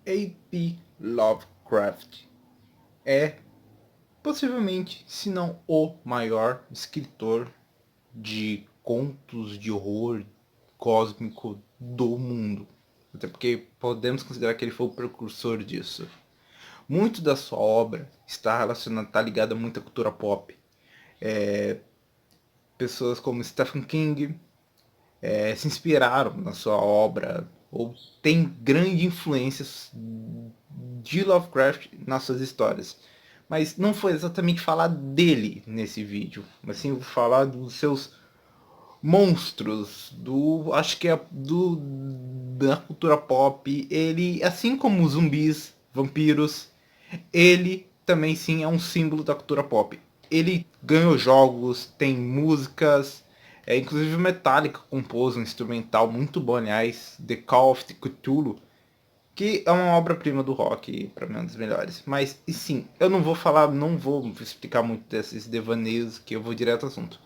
A.P. Lovecraft é possivelmente, se não o maior escritor de contos de horror cósmico do mundo. Até porque podemos considerar que ele foi o precursor disso. Muito da sua obra está ligada muito à cultura pop. Pessoas como Stephen King se inspiraram na sua obra ou têm grande influências de Lovecraft nas suas histórias. Mas não foi exatamente falar dele nesse vídeo, mas sim vou falar dos seus monstros, acho que é da cultura pop. Ele, assim como zumbis, vampiros, ele também sim é um símbolo da cultura pop. Ele ganhou jogos, tem músicas, inclusive Metallica compôs um instrumental muito bom, aliás, The Call of Cthulhu, que é uma obra-prima do rock, para mim é uma das melhores. Mas, e sim, eu não vou explicar muito desses devaneios, que eu vou direto ao assunto.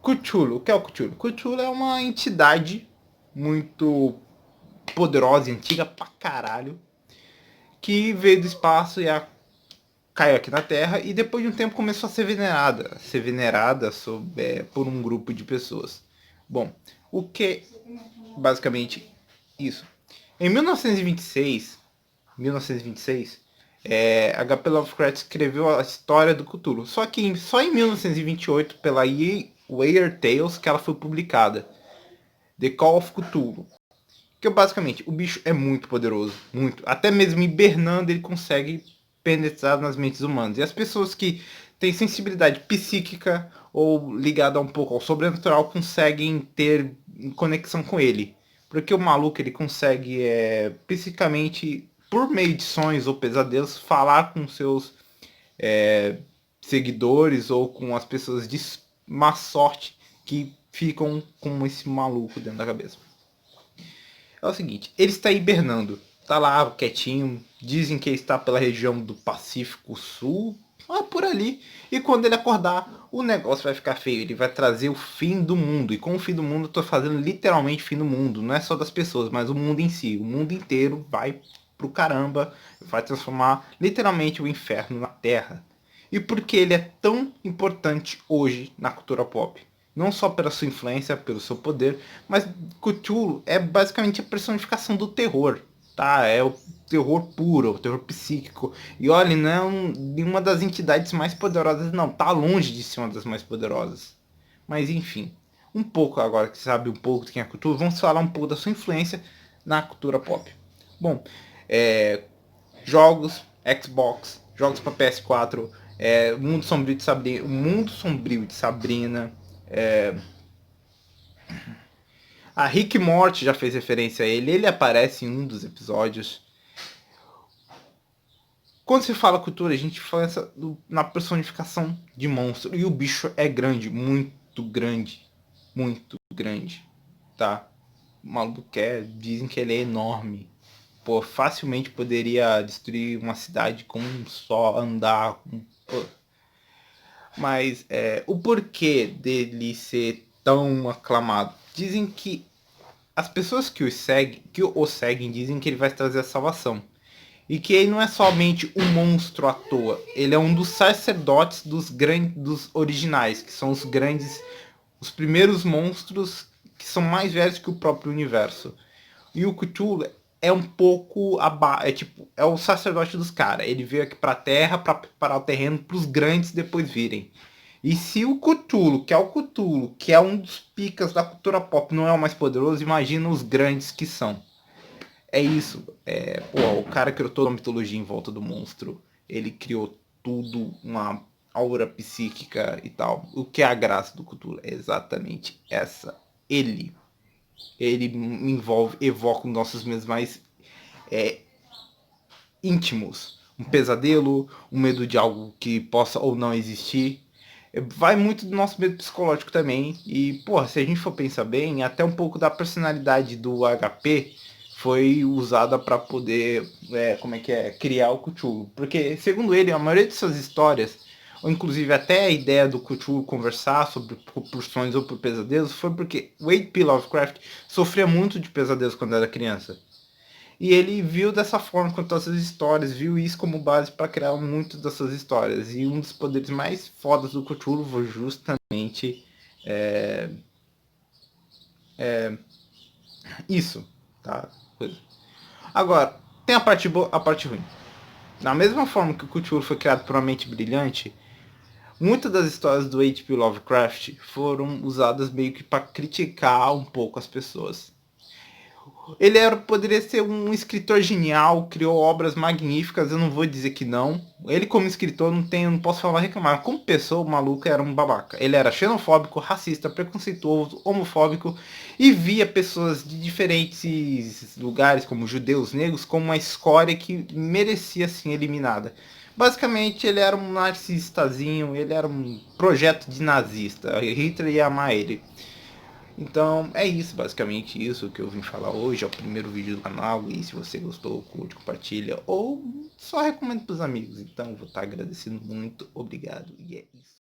Cthulhu, o que é o Cthulhu? Cthulhu é uma entidade muito poderosa e antiga pra caralho, que veio do espaço e caiu aqui na Terra e depois de um tempo começou a ser venerada por um grupo de pessoas. Bom, o que basicamente isso. Em 1926, H.P. Lovecraft escreveu a história do Cthulhu. Só que só em 1928, pela Weird Tales, que ela foi publicada. The Call of Cthulhu. Que basicamente, o bicho é muito poderoso. Muito. Até mesmo hibernando, ele consegue penetrar nas mentes humanas. E as pessoas que têm sensibilidade psíquica ou ligada um pouco ao sobrenatural conseguem ter conexão com ele. Porque o maluco ele consegue psicicamente, por meio de sonhos ou pesadelos, falar com seus seguidores ou com as pessoas de má sorte que ficam com esse maluco dentro da cabeça. É o seguinte, ele está hibernando. Tá lá quietinho. Dizem que ele está pela região do Pacífico Sul. Por ali. E quando ele acordar, o negócio vai ficar feio. Ele vai trazer o fim do mundo. E com o fim do mundo, eu tô fazendo literalmente o fim do mundo. Não é só das pessoas, mas o mundo em si. O mundo inteiro vai pro caramba. Vai transformar literalmente o inferno na Terra. E por que ele é tão importante hoje na cultura pop? Não só pela sua influência, pelo seu poder, mas Cthulhu é basicamente a personificação do terror, tá? É o terror puro, o terror psíquico. E olha, não é nenhuma das entidades mais poderosas, não. Tá longe de ser uma das mais poderosas. Mas enfim, um pouco agora que você sabe um pouco de quem é Cthulhu, vamos falar um pouco da sua influência na cultura pop. Bom, jogos, Xbox, jogos para PS4, Mundo Sombrio de Sabrina, Mundo Sombrio de Sabrina, a Rick Morty já fez referência a ele aparece em um dos episódios. Quando se fala cultura, a gente fala na personificação de monstro. E o bicho é muito grande, tá? O maluco dizem que ele é enorme. Pô, facilmente poderia destruir uma cidade com só andar. Mas o porquê dele ser tão aclamado? Dizem que as pessoas que o seguem, dizem que ele vai trazer a salvação. E que ele não é somente um monstro à toa. Ele é um dos sacerdotes dos originais, que são os primeiros monstros que são mais velhos que o próprio universo. E o Cthulhu é um pouco é o sacerdote dos caras. Ele veio aqui pra Terra para preparar o terreno para os grandes depois virem. E se o Cthulhu, que é um dos picas da cultura pop, não é o mais poderoso, imagina os grandes que são. É isso. O cara criou toda a mitologia em volta do monstro. Ele criou tudo, uma aura psíquica e tal. O que é a graça do Cthulhu? É exatamente essa. Ele evoca os nossos medos mais íntimos. Um pesadelo, um medo de algo que possa ou não existir. Vai muito do nosso medo psicológico também. E, porra, se a gente for pensar bem, até um pouco da personalidade do HP foi usada para poder, criar o Cthulhu. Porque, segundo ele, a maioria de suas histórias, ou inclusive até a ideia do Cthulhu conversar sobre por sonhos ou por pesadelos, foi porque o H.P. Lovecraft sofria muito de pesadelos quando era criança. E ele viu dessa forma contar essas histórias, viu isso como base para criar muitas dessas histórias. E um dos poderes mais fodas do Cthulhu foi justamente isso, tá? Agora, tem a parte boa, a parte ruim. Da mesma forma que o Cthulhu foi criado por uma mente brilhante, muitas das histórias do H.P. Lovecraft foram usadas meio que para criticar um pouco as pessoas. Ele poderia ser um escritor genial, criou obras magníficas, eu não vou dizer que não. Ele como escritor não posso falar reclamar. Como pessoa, o maluco era um babaca. Ele era xenofóbico, racista, preconceituoso, homofóbico e via pessoas de diferentes lugares, como judeus, negros, como uma escória que merecia ser eliminada. Basicamente, ele era um narcisistazinho, ele era um projeto de nazista. Hitler ia amar ele. Então é isso, basicamente isso que eu vim falar hoje. É o primeiro vídeo do canal e se você gostou, curte, compartilha ou só recomendo para os amigos. Então vou estar agradecendo muito, obrigado e é isso.